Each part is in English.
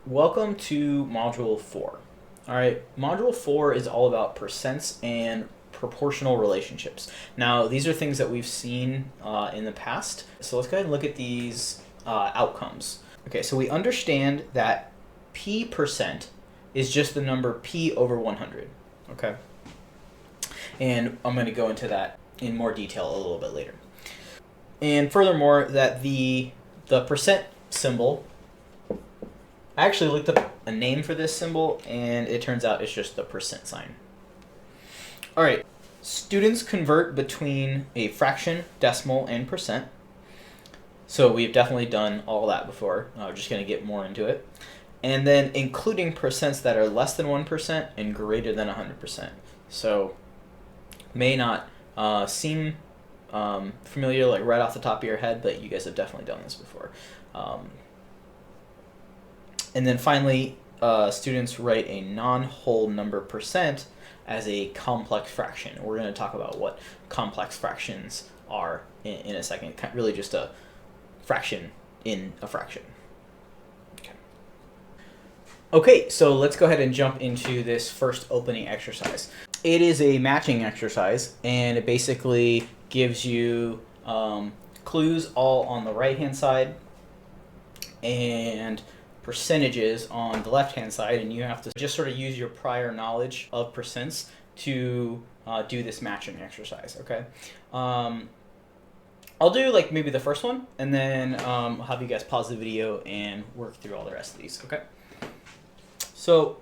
Welcome to Module 4. Alright, Module 4 is all about percents and proportional relationships. Now, these are things that we've seen in the past, so let's go ahead and look at these outcomes. Okay, so we understand that p% is just the number p over 100, okay? And I'm going to go into that in more detail a little bit later. And furthermore, that the percent symbol, I actually looked up a name for this symbol, and it turns out it's just the percent sign. All right, students convert between a fraction, decimal, and percent. So we've definitely done all that before. We're just going to get more into it. And then including percents that are less than 1% and greater than 100%. So may not seem familiar like right off the top of your head, but you guys have definitely done this before. And then finally, students write a non-whole number percent as a complex fraction. We're going to talk about what complex fractions are in a second. Really just a fraction in a fraction. Okay, so let's go ahead and jump into this first opening exercise. It is a matching exercise, and it basically gives you clues all on the right-hand side and percentages on the left-hand side, and you have to just sort of use your prior knowledge of percents to do this matching exercise, okay? I'll do like maybe the first one, and then I'll have you guys pause the video and work through all the rest of these, okay? So,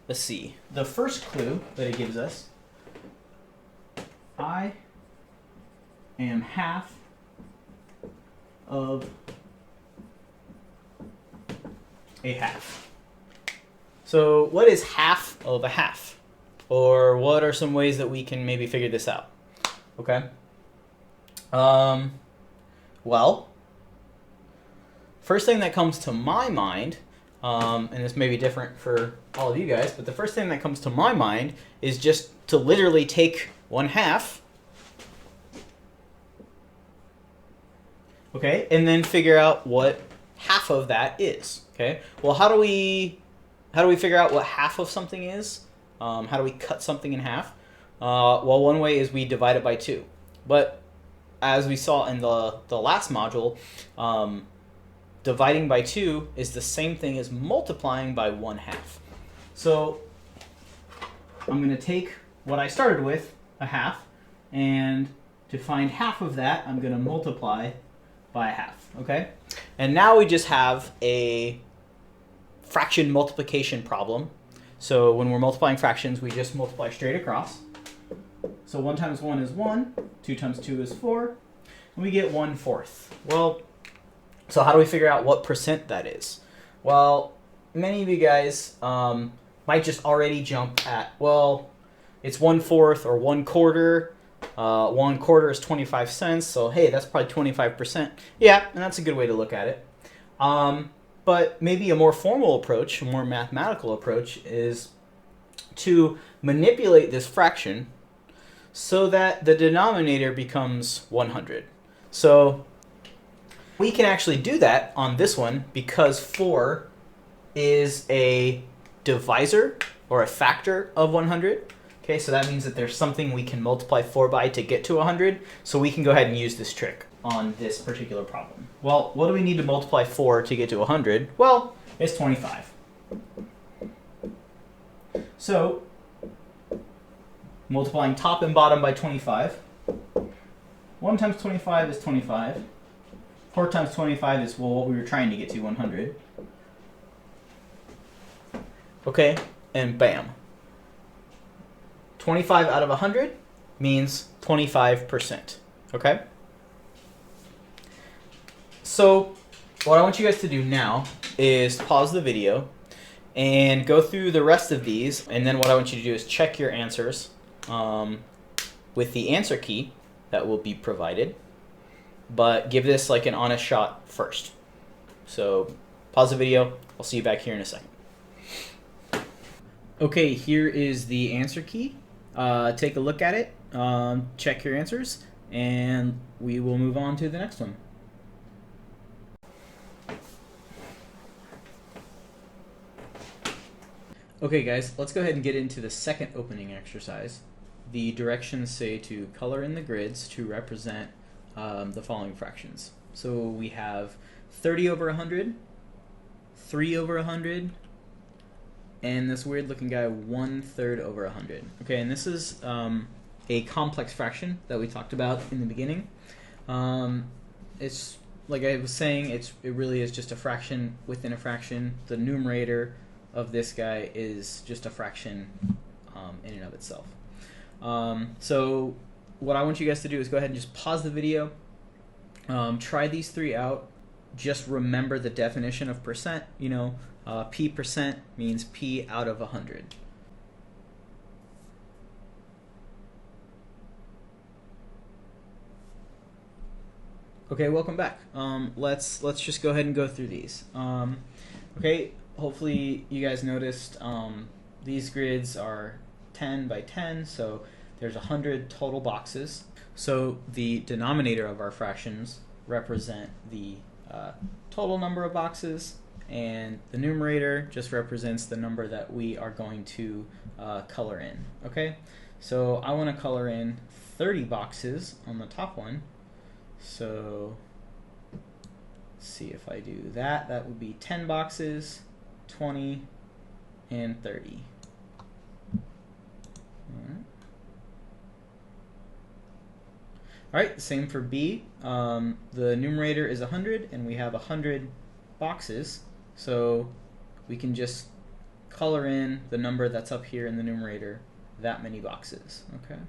let's see. The first clue that it gives us, I am half of a half. So what is half of a half? Or what are some ways that we can maybe figure this out? Okay. Well, first thing that comes to my mind, and this may be different for all of you guys, but the first thing that comes to my mind is just to literally take 1/2, okay, and then figure out what half of that is. Okay. Well, how do we figure out what half of something is? How do we cut something in half? Well, one way is we divide it by 2. But as we saw in the last module, dividing by 2 is the same thing as multiplying by 1/2. So I'm going to take what I started with, a half, and to find half of that, I'm going to multiply by 1/2. Okay? And now we just have a fraction multiplication problem. So when we're multiplying fractions, we just multiply straight across. So 1 times 1 is 1, 2 times 2 is 4, and we get 1/4. Well, so how do we figure out what percent that is? Well, many of you guys might just already jump at, well, it's 1/4 or 1/4. 1/4 is 25 cents, so hey, that's probably 25%. Yeah, and that's a good way to look at it. But maybe a more formal approach, a more mathematical approach, is to manipulate this fraction so that the denominator becomes 100. So we can actually do that on this one because 4 is a divisor or a factor of 100. Okay, so that means that there's something we can multiply 4 by to get to 100. So we can go ahead and use this trick on this particular problem. Well, what do we need to multiply 4 to get to 100? Well, it's 25. So multiplying top and bottom by 25. 1 times 25 is 25. 4 times 25 is, well, what we were trying to get to, 100. Okay, and bam. 25 out of 100 means 25%, okay? So what I want you guys to do now is pause the video and go through the rest of these, and then what I want you to do is check your answers with the answer key that will be provided, but give this like an honest shot first. So pause the video. I'll see you back here in a second. Okay, here is the answer key. Take a look at it, check your answers, and we will move on to the next one. Okay guys, let's go ahead and get into the second opening exercise. The directions say to color in the grids to represent the following fractions. So we have 30 over 100, 3 over 100, and this weird looking guy 1/3 over 100. Okay, and this is a complex fraction that we talked about in the beginning. It's like I was saying, it really is just a fraction within a fraction. The numerator of this guy is just a fraction in and of itself. So what I want you guys to do is go ahead and just pause the video, try these three out. Just remember the definition of percent. You know, p percent means p out of 100. Okay, welcome back. Let's just go ahead and go through these. Okay, hopefully you guys noticed these grids are 10 by 10, so there's 100 total boxes. So the denominator of our fractions represent the total number of boxes, and the numerator just represents the number that we are going to color in. Okay, so I want to color in 30 boxes on the top one. So let's see if I do that. That would be 10 boxes, 20, and 30. All right, same for B. The numerator is 100, and we have 100 boxes. So we can just color in the number that's up here in the numerator, that many boxes. Okay,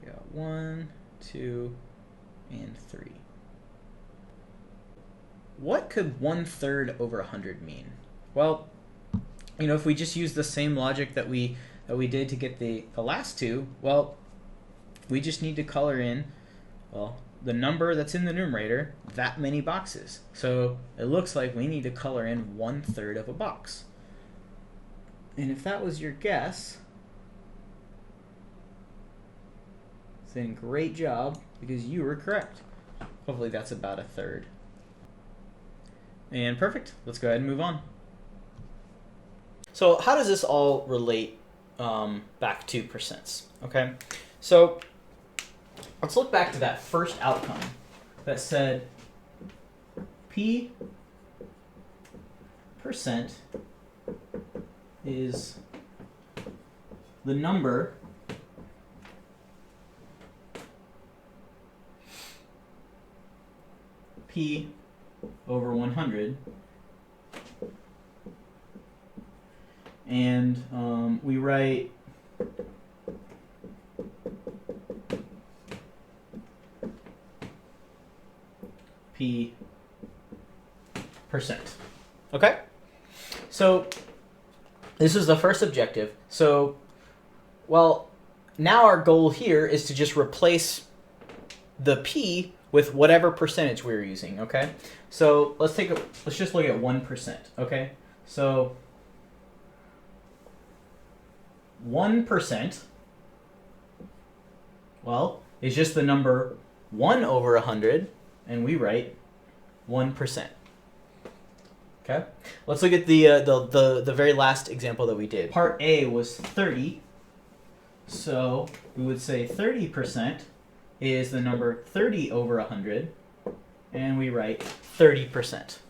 we got 1, 2, and 3. What could 1/3 over 100 mean? Well, you know, if we just use the same logic that we did to get the last two, well, we just need to color in, well, the number that's in the numerator, that many boxes. So it looks like we need to color in 1/3 of a box. And if that was your guess, then great job, because you were correct. Hopefully that's about 1/3. And perfect. Let's go ahead and move on. So how does this all relate back to percents? Okay, so let's look back to that first outcome that said p percent is the number p over 100, and we write p percent. Okay, so this is the first objective. So, well, now our goal here is to just replace the p with whatever percentage we're using. Okay, so let's just look at 1%. Okay, so 1%, well, is just the number 1 over 100, and we write 1%. Okay, let's look at the very last example that we did. Part A was 30, so we would say 30% is the number 30 over 100, and we write 30%.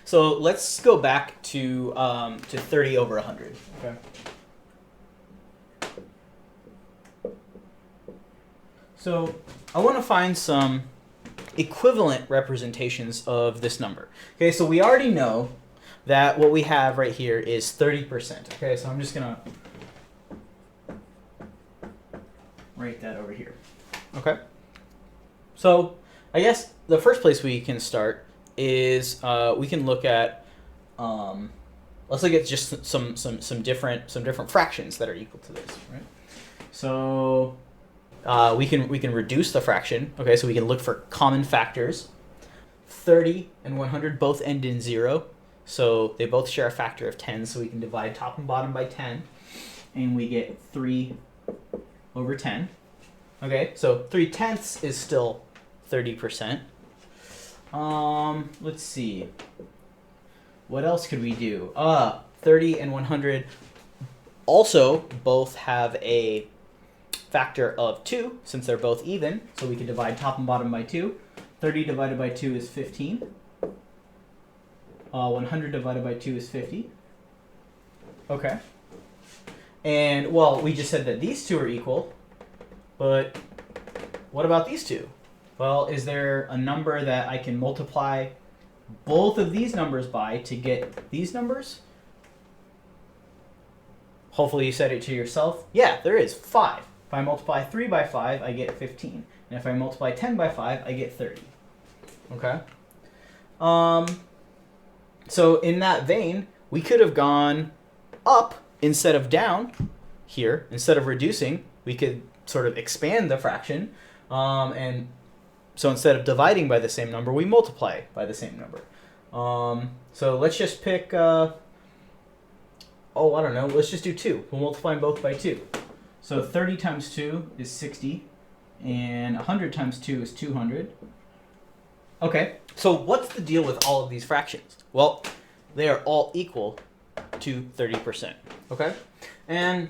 So let's go back to 30 over 100. Okay. So I want to find some equivalent representations of this number. Okay, so we already know that what we have right here is 30%. Okay, so I'm just going to write that over here. Okay. So I guess the first place we can start is we can look at let's look at just some different fractions that are equal to this, right? So we can reduce the fraction. Okay, so we can look for common factors. 30 and 100 both end in 0, so they both share a factor of 10. So we can divide top and bottom by 10, and we get 3 over 10. Okay, so 3/10 is still 30%. Let's see. What else could we do? 30 and 100 also both have a factor of 2, since they're both even, so we can divide top and bottom by 2. 30 divided by 2 is 15. 100 divided by 2 is 50. Okay. And, well, we just said that these two are equal, but what about these two? Well, is there a number that I can multiply both of these numbers by to get these numbers? Hopefully you said it to yourself. Yeah, there is. 5. If I multiply 3 by 5, I get 15. And if I multiply 10 by 5, I get 30. Okay? So in that vein, we could have gone up instead of down here. Instead of reducing, we could sort of expand the fraction. And so instead of dividing by the same number, we multiply by the same number. So let's just pick, I don't know, let's just do 2. We'll multiply them both by 2. So 30 times 2 is 60, and 100 times 2 is 200. Okay, so what's the deal with all of these fractions? Well, they are all equal to 30%, okay? And,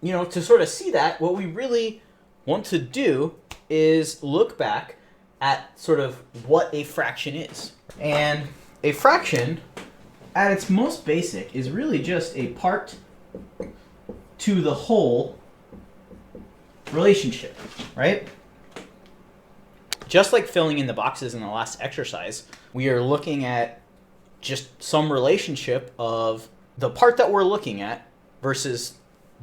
you know, to sort of see that, what we really want to do is look back at sort of what a fraction is. And a fraction, at its most basic, is really just a part to the whole relationship, right? Just like filling in the boxes in the last exercise, we are looking at just some relationship of the part that we're looking at versus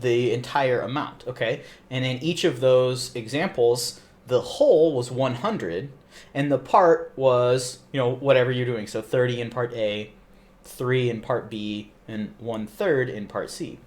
the entire amount, okay? And in each of those examples, the whole was 100, and the part was, you know, whatever you're doing. So 30 in part A, 3 in part B, and 1/3 in part C.